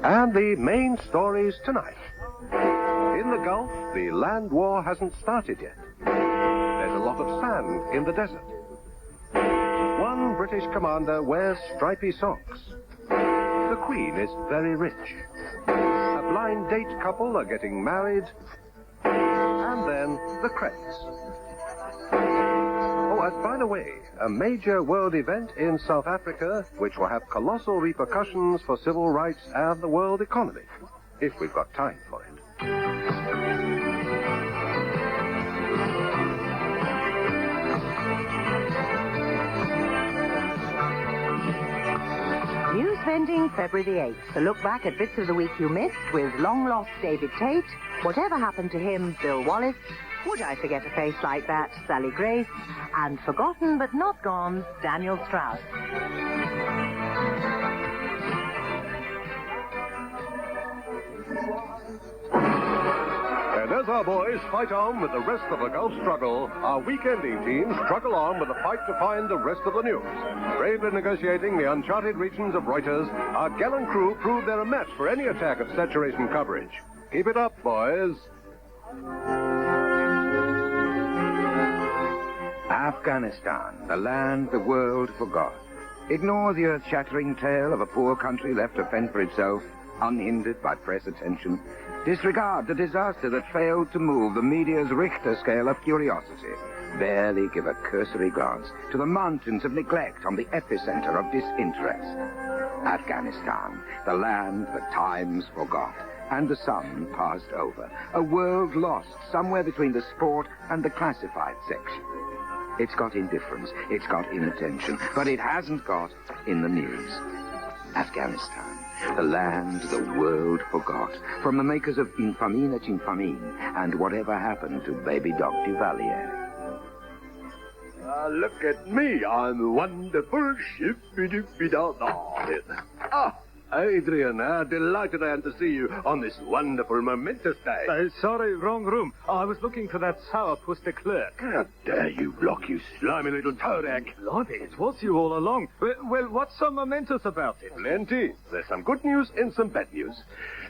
And the main stories tonight. In the Gulf, the land war hasn't started yet. There's a lot of sand in the desert. One British commander wears stripy socks. The Queen is very rich. A blind date couple are getting married. And then the credits. Oh, and by the way, a major world event in South Africa which will have colossal repercussions for civil rights and the world economy, if we've got time for it. News Vending, February the 8th. A look back at bits of the week you missed with long-lost David Tate, Whatever Happened to Him, Bill Wallace, Would I Forget a Face Like That, Sally Grace, and Forgotten But Not Gone, Daniel Strauss. And as our boys fight on with the rest of the Gulf struggle, our week-ending teams struggle on with the fight to find the rest of the news. Bravely negotiating the uncharted regions of Reuters, our gallant crew proved they're a match for any attack of saturation coverage. Keep it up, boys. Afghanistan, the land the world forgot. Ignore the earth-shattering tale of a poor country left to fend for itself, unhindered by press attention. Disregard the disaster that failed to move the media's Richter scale of curiosity. Barely give a cursory glance to the mountains of neglect on the epicenter of disinterest. Afghanistan, the land the times forgot and the sun passed over. A world lost somewhere between the sport and the classified section. It's got indifference, it's got inattention, but it hasn't got in the news. Afghanistan, the land the world forgot, from the makers of Infamine et Infamine and Whatever Happened to Baby Doc Duvalier. Look at me, I'm a wonderful shippy-dippy-da-da. Ah, Adrian, delighted I am to see you on this wonderful, momentous day. Sorry, wrong room. I was looking for that sourpuss de Klerk. How dare you, Block, you slimy little toad-egg. Blimey, it was you all along. Well, what's so momentous about it? Plenty. There's some good news and some bad news.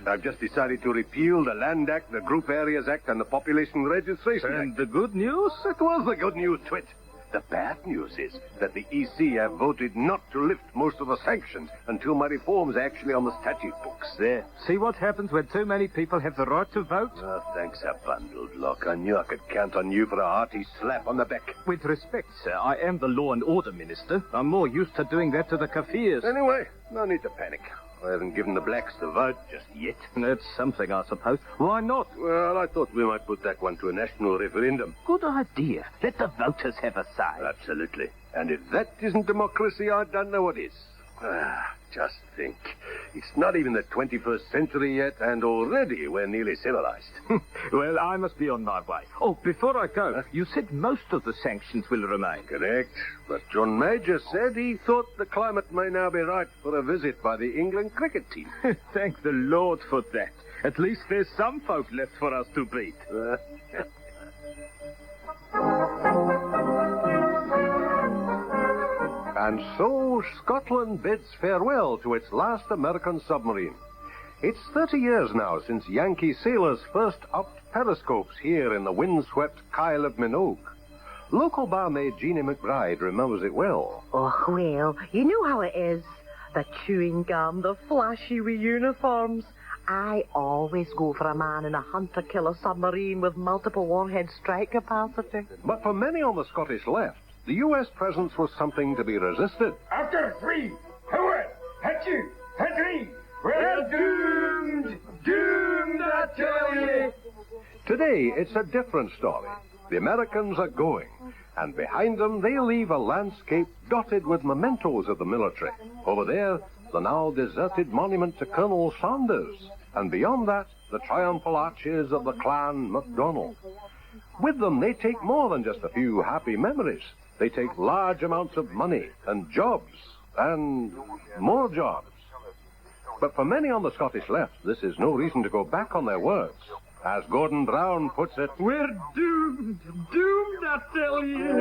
I've just decided to repeal the Land Act, the Group Areas Act, and the Population Registration And Act. the good news? It was the good news, Twit. The bad news is that the EC have voted not to lift most of the sanctions until my reforms are actually on the statute books. There. See what happens when too many people have the right to vote? Oh, thanks a bundle, Block. I knew I could count on you for a hearty slap on the back. With respect, sir, I am the law and order minister. I'm more used to doing that to the Kafirs. Anyway, no need to panic. I haven't given the blacks the vote just yet. That's something, I suppose. Why not? Well, I thought we might put that one to a national referendum. Good idea. Let the voters have a say. Absolutely. And if that isn't democracy, I don't know what is. Just think. It's not even the 21st century yet, and already we're nearly civilized. Well, I must be on my way. Oh, before I go, you said most of the sanctions will remain. Correct. But John Major said he thought the climate may now be right for a visit by the England cricket team. Thank the Lord for that. At least there's some folk left for us to beat. And so Scotland bids farewell to its last American submarine. It's 30 years now since Yankee sailors first upped periscopes here in the windswept Kyle of Minogue. Local barmaid Jeannie McBride remembers it well. Oh, well, you know how it is. The chewing gum, the flashy wee uniforms. I always go for a man in a hunter-killer submarine with multiple warhead strike capacity. But for many on the Scottish left, the U.S. presence was something to be resisted. After 3, forward, at 2, at 3, we're doomed, doomed, I tell you. Today, it's a different story. The Americans are going, and behind them they leave a landscape dotted with mementos of the military. Over there, the now deserted monument to Colonel Saunders, and beyond that, the triumphal arches of the Clan MacDonald. With them, they take more than just a few happy memories. They take large amounts of money and jobs and more jobs. But for many on the Scottish left, this is no reason to go back on their words. As Gordon Brown puts it, we're doomed, doomed, I tell you.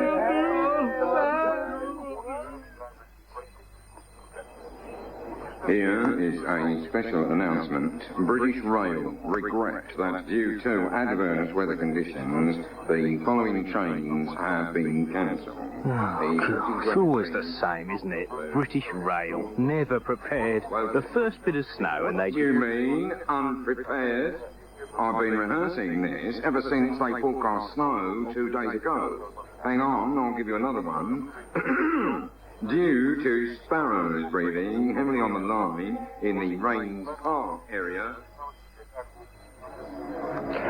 Here is a special announcement. British Rail regret that due to adverse weather conditions, the following trains have been cancelled. It's always the same, isn't it? British Rail, never prepared. The first bit of snow and they... You mean unprepared? I've been rehearsing this ever since they forecast snow 2 days ago. Hang on, I'll give you another one. Due to sparrows breeding heavily on the line in the Rains Park area.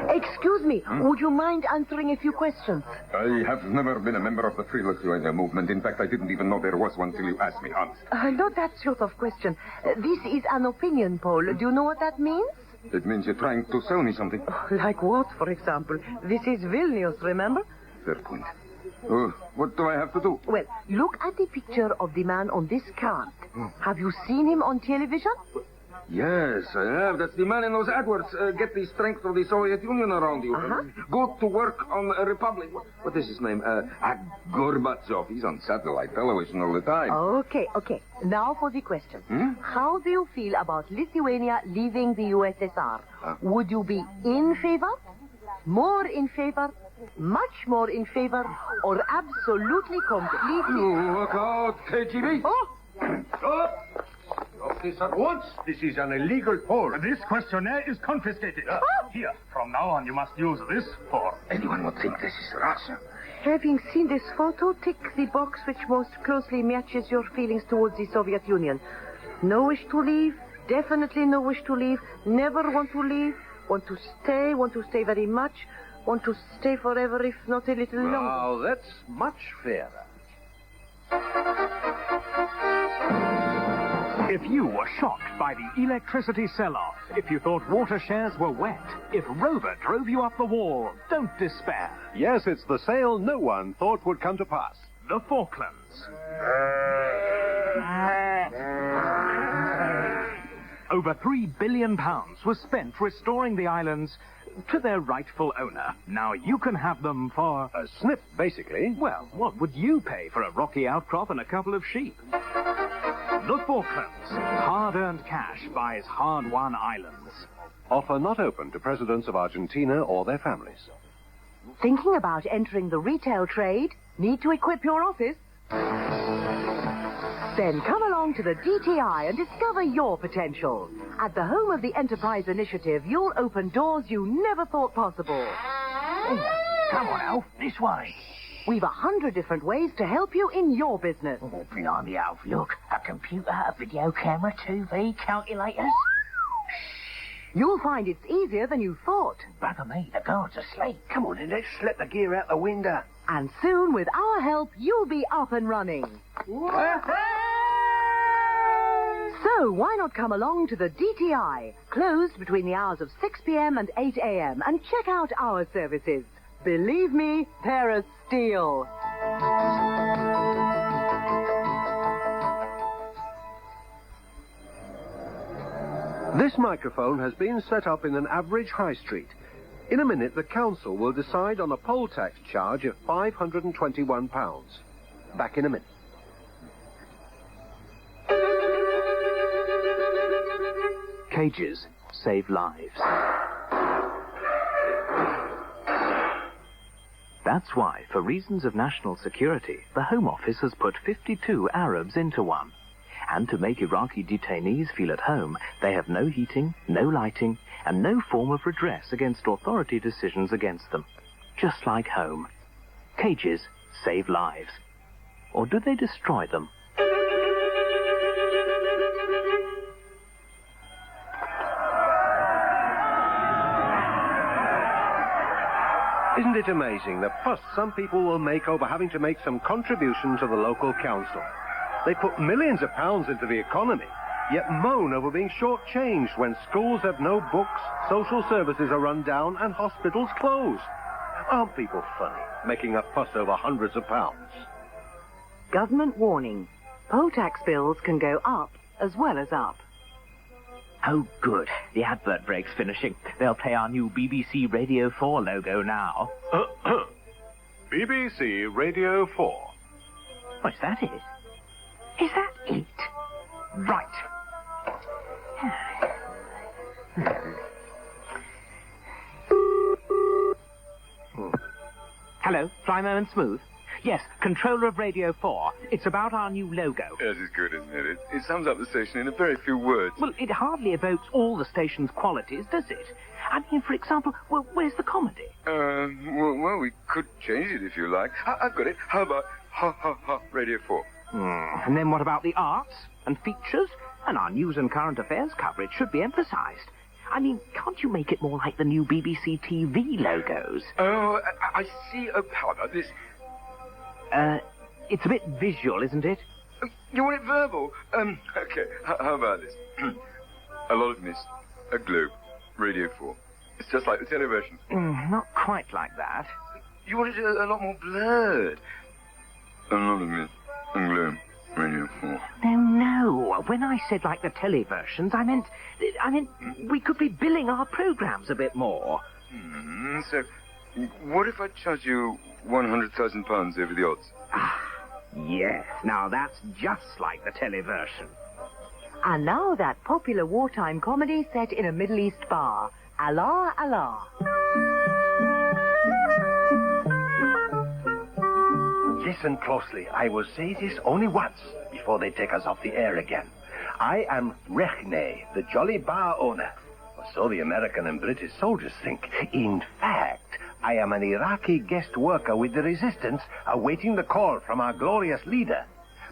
Excuse me, would you mind answering a few questions? I have never been a member of the Free Lithuania movement. In fact, I didn't even know there was one till you asked me, Hans. Not that sort of question. This is an opinion poll. Do you know what that means? It means you're trying to sell me something. Like what, for example? This is Vilnius, remember? Fair point. Oh, what do I have to do? Well, look at the picture of the man on this card. Have you seen him on television? Yes, I have. That's the man in those AdWords. Get the strength of the Soviet Union around you. Go to work on a republic. What is his name? Gorbachev. He's on satellite television all the time. Okay. Now for the question. How do you feel about Lithuania leaving the USSR? Would you be in favor? More in favor? Much more in favor? Or absolutely completely... Look out, KGB. Stop this at once. This is an illegal poll. This questionnaire is confiscated. Here, from now on, you must use this for... Anyone would think this is Russia. Having seen this photo, tick the box which most closely matches your feelings towards the Soviet Union. No wish to leave, definitely no wish to leave, never want to leave, want to stay very much, want to stay forever if not a little longer. Now, that's much fairer. If you were shocked by the electricity sell-off, if you thought water shares were wet, if Rover drove you up the wall, don't despair. Yes, it's the sale no one thought would come to pass. The Falklands. Over £3 billion was spent restoring the islands to their rightful owner. Now you can have them for... A snip, basically. Well, what would you pay for a rocky outcrop and a couple of sheep? The Falklands. Hard-earned cash buys hard-won islands. Offer not open to presidents of Argentina or their families. Thinking about entering the retail trade? Need to equip your office? Then come along to the DTI and discover your potential. At the home of the Enterprise Initiative, you'll open doors you never thought possible. Come on, Alf, this way. We've 100 different ways to help you in your business. Oh, blimey, Alf, look. A computer, a video camera, TV, calculators. You'll find it's easier than you thought. Bugger me, the guard's asleep. Come on, then, let's slip the gear out the window. And soon, with our help, you'll be up and running. So, why not come along to the DTI, closed between the hours of 6 p.m. and 8 a.m., and check out our services. Believe me, they're a steal. This microphone has been set up in an average high street. In a minute, the council will decide on a poll tax charge of £521. Back in a minute. Cages save lives. That's why, for reasons of national security, the Home Office has put 52 Arabs into one. And to make Iraqi detainees feel at home, they have no heating, no lighting, and no form of redress against authority decisions against them. Just like home. Cages save lives. Or do they destroy them? Isn't it amazing the fuss some people will make over having to make some contribution to the local council? They put millions of pounds into the economy, yet moan over being shortchanged when schools have no books, social services are run down, and hospitals closed. Aren't people funny, making a fuss over hundreds of pounds? Government warning. Poll tax bills can go up as well as up. Oh, good. The advert break's finishing. They'll play our new BBC Radio 4 logo now. BBC Radio 4. What's that? Is that it? Right. Hello, Primer and Smooth? Yes, controller of Radio 4. It's about our new logo. Yes, it's good, isn't it? It sums up the station in a very few words. Well, it hardly evokes all the station's qualities, does it? I mean, for example, well, where's the comedy? Well, we could change it if you like. I've got it. How about Ha Ha Ha Radio 4? And then what about the arts and features? And our news and current affairs coverage should be emphasized. I mean, can't you make it more like the new BBC TV logos? Oh, I see. How about this? It's a bit visual, isn't it? You want it verbal? Okay. How about this? A lot of mist. A globe. Radio 4. It's just like the television. Not quite like that. You want it a lot more blurred. A lot of mist. A globe. Radio 4. No. When I said like the televersions, I meant we could be billing our programs a bit more. So, what if I charge you £100,000 over the odds? Yes. Now that's just like the televersion. And now that popular wartime comedy set in a Middle East bar. Allah, Allah. Listen closely. I will say this only once before they take us off the air again. I am Rechne, the jolly bar owner. Or so the American and British soldiers think. In fact, I am an Iraqi guest worker with the resistance awaiting the call from our glorious leader.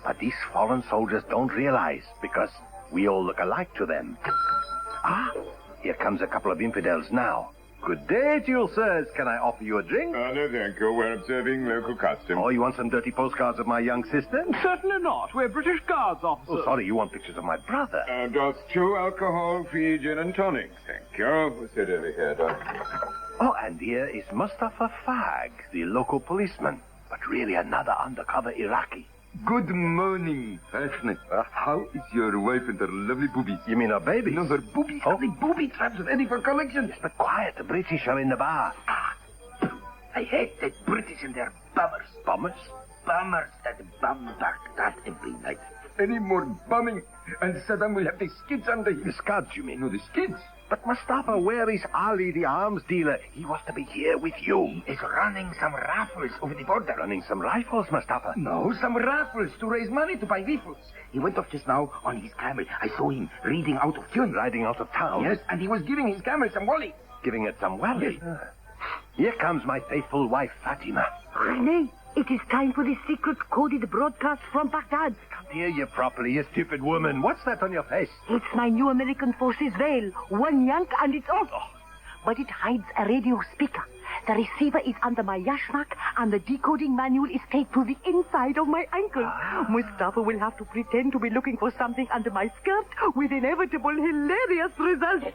But these fallen soldiers don't realize because we all look alike to them. Here comes a couple of infidels now. Good day to you, sirs. Can I offer you a drink? No, thank you. We're observing local custom. Oh, you want some dirty postcards of my young sister? Certainly not. We're British Guards officers. Oh, sorry, you want pictures of my brother. Just 2 alcohol-free gin and tonic. Thank you. We'll sit over here, Doc. Oh, and here is Mustafa Fag, the local policeman, but really another undercover Iraqi. Good morning, Rechne. How is your wife and her lovely boobies? You mean her babies? No, her boobies. Oh. The booby traps ready for collection. Yes, but quiet. The British are in the bar. I hate the British and their bummers. Bummers? Bummers that bum Baghdad every night. Any more bombing, and Saddam will have the skids under him. The Scots, you mean? No, the skids. But Mustafa, where is Ali, the arms dealer? He was to be here with you. He's running some raffles over the border. Running some rifles, Mustafa. No, some raffles to raise money to buy rifles. He went off just now on his camel. I saw him reading out of tune. Riding out of town? Yes, and he was giving his camel some wally. Giving it some wally? Yes. Here comes my faithful wife, Fatima. Rene, it is time for the secret coded broadcast from Baghdad. Can't hear you properly, you stupid woman. What's that on your face? It's my new American Forces veil. One yank and it's off. But it hides a radio speaker. The receiver is under my yashmak, and the decoding manual is taped to the inside of my ankle. Mustafa will have to pretend to be looking for something under my skirt with inevitable hilarious results.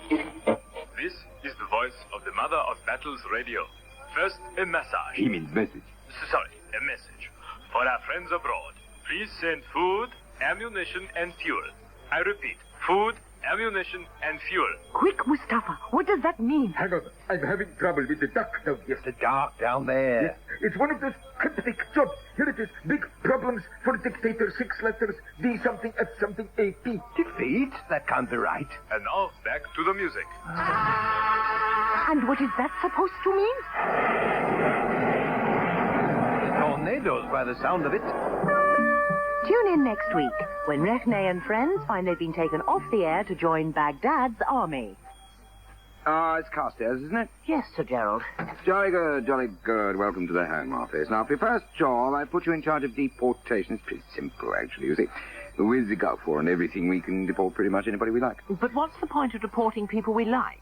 This is the voice of the Mother of Battles Radio. First, a massage. He means message. Sorry, a message. For our friends abroad, please send food, ammunition, and fuel. I repeat, food, ammunition, and fuel. Quick, Mustafa, what does that mean? Hang on, I'm having trouble with the duck down here. The dark down there. Yes, it's one of those cryptic jobs. Here it is, big problems for dictator, 6 letters, D something, F something, AP. Defeat? That can't be right. And now, back to the music. And what is that supposed to mean? Tornadoes by the sound of it. Tune in next week when Rechne and friends find they've been taken off the air to join Baghdad's army. It's Carstairs, isn't it? Yes, Sir Gerald. Jolly good, jolly good. Welcome to the Home Office. Now, for your first job, I put you in charge of deportation. It's pretty simple, actually, you see. With the Gulf War and everything, we can deport pretty much anybody we like. But what's the point of deporting people we like?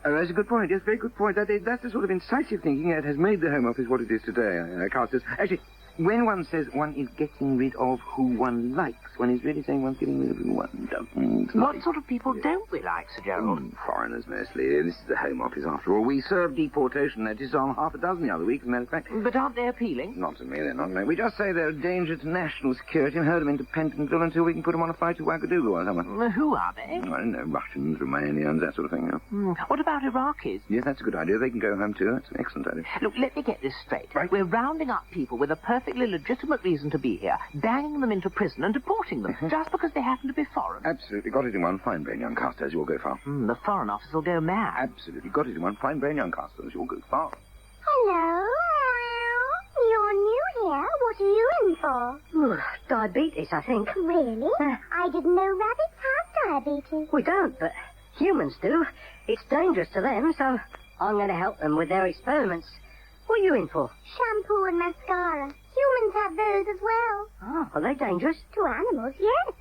Oh, that's a good point. Yes, very good point. That's the sort of incisive thinking that has made the Home Office what it is today, Carstairs. Actually, when one says one is getting rid of who one likes, one is really saying one's getting rid of who one doesn't like. What sort of people don't we like, Sir Gerald? Foreigners, mostly. This is the Home Office, after all. We serve deportation notices on half a dozen the other week, as a matter of fact. But aren't they appealing? Not to me, they're not. No. We just say they're a danger to national security and hold them into Pentonville until we can put them on a flight to Ouagadougou or somewhere. Who are they? I don't know, Russians, Romanians, that sort of thing, What about Iraqis? Yes, that's a good idea. They can go home, too. That's an excellent idea. Look, let me get this straight. Right. We're rounding up people with a perfect perfectly legitimate reason to be here, banging them into prison and deporting them, just because they happen to be foreign. Absolutely. Got it in one fine brain, young Carstairs. You'll go far. The Foreign Office will go mad. Absolutely. Got it in one fine brain, young Carstairs. You'll go far. Hello. You're new here. What are you in for? Diabetes, I think. Really? I didn't know rabbits have diabetes. We don't, but humans do. It's dangerous to them, so I'm going to help them with their experiments. What are you in for? Shampoo and mascara. Humans have those as well. Oh, are they dangerous? To animals, yes.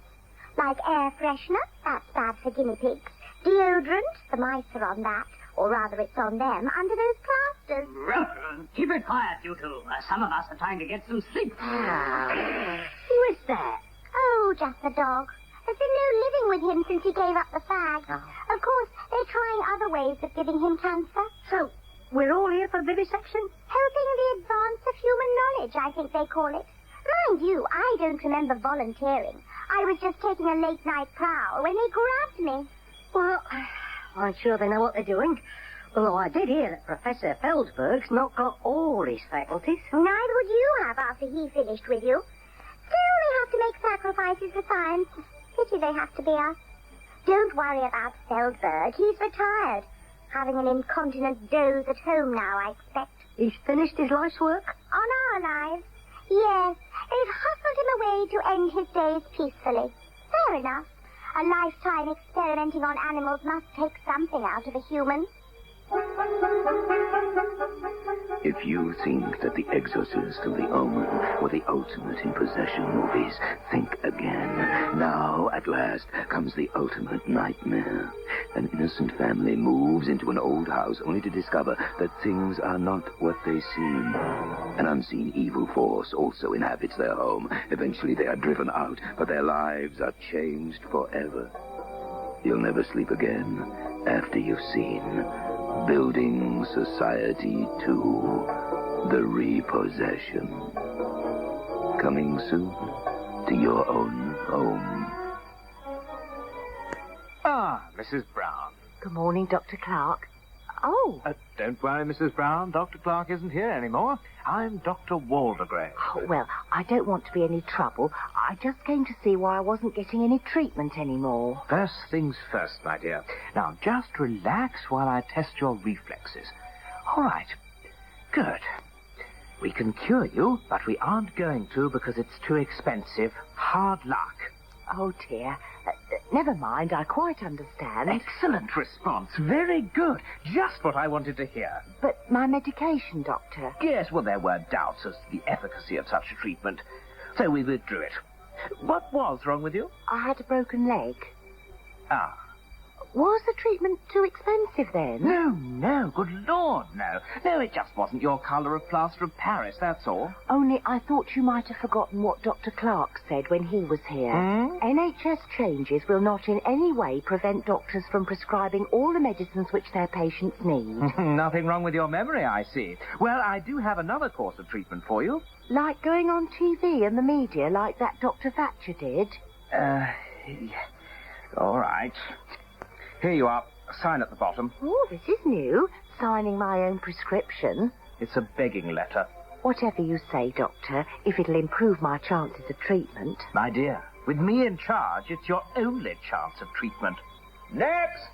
Like air freshener, that's bad for guinea pigs. Deodorant, the mice are on that. Or rather, it's on them, under those plasters. Keep it quiet, you two. Some of us are trying to get some sleep. Who is that? Oh, just the dog. There's been no living with him since he gave up the fag. Oh. Of course, they're trying other ways of giving him cancer. So, we're all here for vivisection? Helping the advance of human knowledge, I think they call it. Mind you, I don't remember volunteering. I was just taking a late-night prowl when they grabbed me. Well, I'm sure they know what they're doing. Although I did hear that Professor Feldberg's not got all his faculties. Neither would you have after he finished with you. Still, they have to make sacrifices for science. Pity they have to be us. Don't worry about Feldberg. He's retired. Having an incontinent doze at home now, I expect. He's finished his life's work? On our lives. Yes, they've hustled him away to end his days peacefully. Fair enough. A lifetime experimenting on animals must take something out of a human. If you think that The Exorcist or The Omen were the ultimate in possession movies, think again. Now, at last, comes the ultimate nightmare. An innocent family moves into an old house only to discover that things are not what they seem. An unseen evil force also inhabits their home. Eventually they are driven out, but their lives are changed forever. You'll never sleep again after you've seen Building Society 2, The Repossession. Coming soon to your own home. Ah, Mrs. Brown. Good morning, Dr. Clark. Oh. Don't worry, Mrs. Brown. Dr. Clark isn't here anymore. I'm Dr. Waldegrave. Oh, well, I don't want to be any trouble. I just came to see why I wasn't getting any treatment anymore. First things first, my dear. Now, just relax while I test your reflexes. All right. Good. We can cure you, but we aren't going to because it's too expensive. Hard luck. Oh, dear. Never mind, I quite understand. Excellent response. Very good. Just what I wanted to hear. But my medication, Doctor. Yes, well, there were doubts as to the efficacy of such a treatment, so we withdrew it. What was wrong with you? I had a broken leg. Ah. Was the treatment too expensive then? No, good Lord, no. No, it just wasn't your colour of plaster of Paris, that's all. Only I thought you might have forgotten what Dr. Clark said when he was here. NHS changes will not in any way prevent doctors from prescribing all the medicines which their patients need. Nothing wrong with your memory, I see. Well, I do have another course of treatment for you. Like going on TV and the media like that Dr. Thatcher did? All right. Here you are. Sign at the bottom. Oh, this is new. Signing my own prescription. It's a begging letter. Whatever you say, Doctor, if it'll improve my chances of treatment. My dear, with me in charge, it's your only chance of treatment. Next!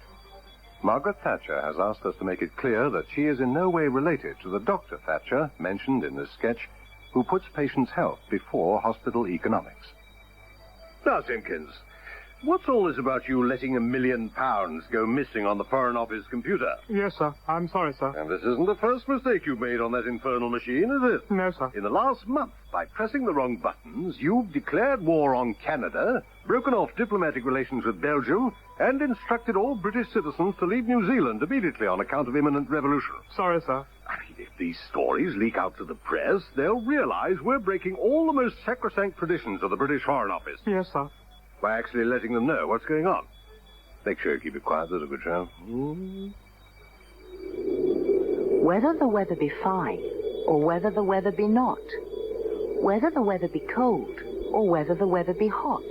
Margaret Thatcher has asked us to make it clear that she is in no way related to the Dr. Thatcher mentioned in this sketch, who puts patients' health before hospital economics. Now, Simpkins, what's all this about you letting £1 million go missing on the Foreign Office computer? Yes, sir. I'm sorry, sir. And this isn't the first mistake you've made on that infernal machine, is it? No, sir. In the last month, by pressing the wrong buttons, you've declared war on Canada, broken off diplomatic relations with Belgium, and instructed all British citizens to leave New Zealand immediately on account of imminent revolution. Sorry, sir. I mean, if these stories leak out to the press, they'll realize we're breaking all the most sacrosanct traditions of the British Foreign Office. Yes, sir. By actually letting them know what's going on. Make sure you keep it quiet, there's a good chance. Whether the weather be fine, or whether the weather be not, whether the weather be cold, or whether the weather be hot,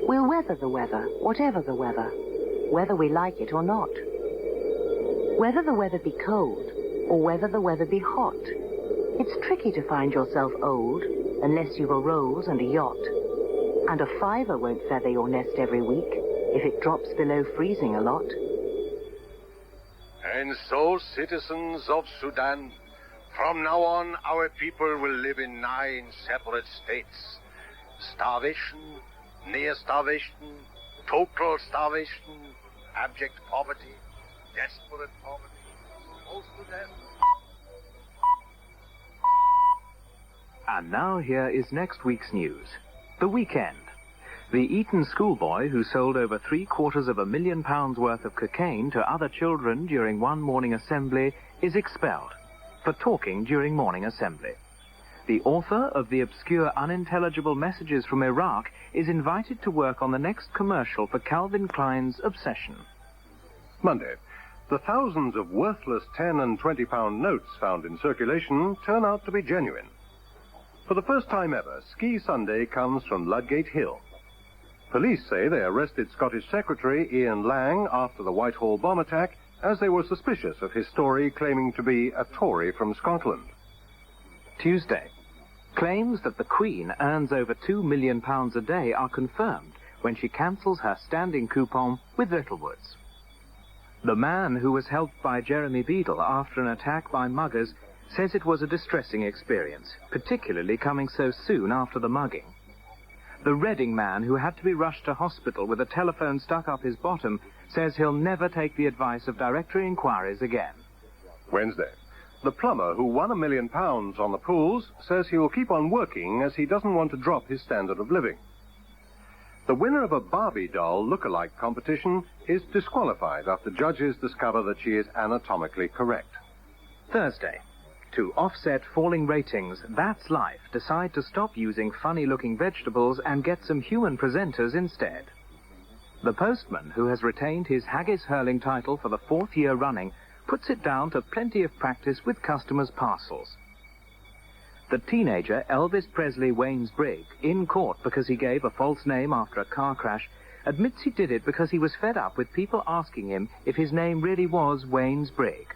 we'll weather the weather, whatever the weather, whether we like it or not. Whether the weather be cold, or whether the weather be hot, It's tricky to find yourself old unless you've a Rolls and a yacht. And a fiver won't feather your nest every week if it drops below freezing a lot. And so, citizens of Sudan, from now on our people will live in 9 separate states. Starvation, near starvation, total starvation, abject poverty, desperate poverty, close to death. And now here is next week's news. The weekend. The Eton schoolboy who sold over £750,000 worth of cocaine to other children during one morning assembly is expelled for talking during morning assembly. The author of the obscure unintelligible messages from Iraq is invited to work on the next commercial for Calvin Klein's Obsession. Monday. The thousands of worthless 10 and 20-pound notes found in circulation turn out to be genuine. For the first time ever, Ski Sunday comes from Ludgate Hill. Police say they arrested Scottish Secretary Ian Lang after the Whitehall bomb attack as they were suspicious of his story claiming to be a Tory from Scotland. Tuesday. Claims that the Queen earns over £2 million a day are confirmed when she cancels her standing coupon with Littlewoods. The man who was helped by Jeremy Beadle after an attack by muggers says it was a distressing experience, particularly coming so soon after the mugging. The Reading man who had to be rushed to hospital with a telephone stuck up his bottom says he'll never take the advice of directory inquiries again. Wednesday. The plumber who won £1 million on the pools says he will keep on working as he doesn't want to drop his standard of living. The winner of a Barbie doll look-alike competition is disqualified after judges discover that she is anatomically correct. Thursday. To offset falling ratings, That's Life decide to stop using funny-looking vegetables and get some human presenters instead. The postman, who has retained his haggis-hurling title for the 4th year running, puts it down to plenty of practice with customers' parcels. The teenager Elvis Presley Waynes-Brigg, in court because he gave a false name after a car crash, admits he did it because he was fed up with people asking him if his name really was Waynes-Brigg.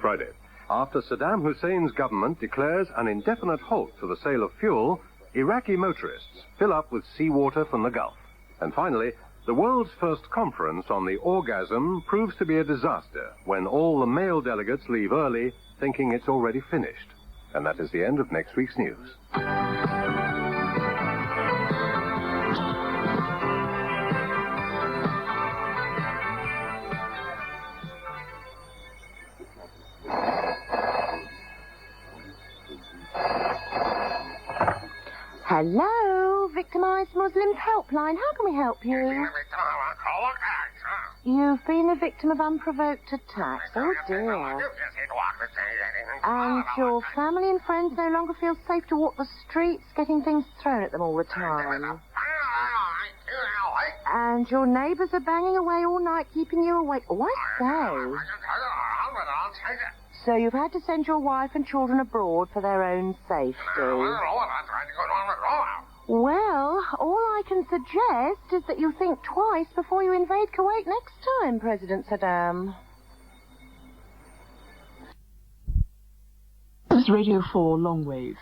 Friday. After Saddam Hussein's government declares an indefinite halt to the sale of fuel, Iraqi motorists fill up with seawater from the Gulf. And finally, the world's first conference on the orgasm proves to be a disaster when all the male delegates leave early thinking it's already finished. And that is the end of next week's news. Hello, Victimised Muslims Helpline. How can we help you? You've been a victim of unprovoked attacks. Oh, dear. And your family and friends no longer feel safe to walk the streets, getting things thrown at them all the time. And your neighbours are banging away all night, keeping you awake. Oh, I say. So you've had to send your wife and children abroad for their own safety. Well, all I can suggest is that you think twice before you invade Kuwait next time, President Saddam. This is Radio 4 Longwave.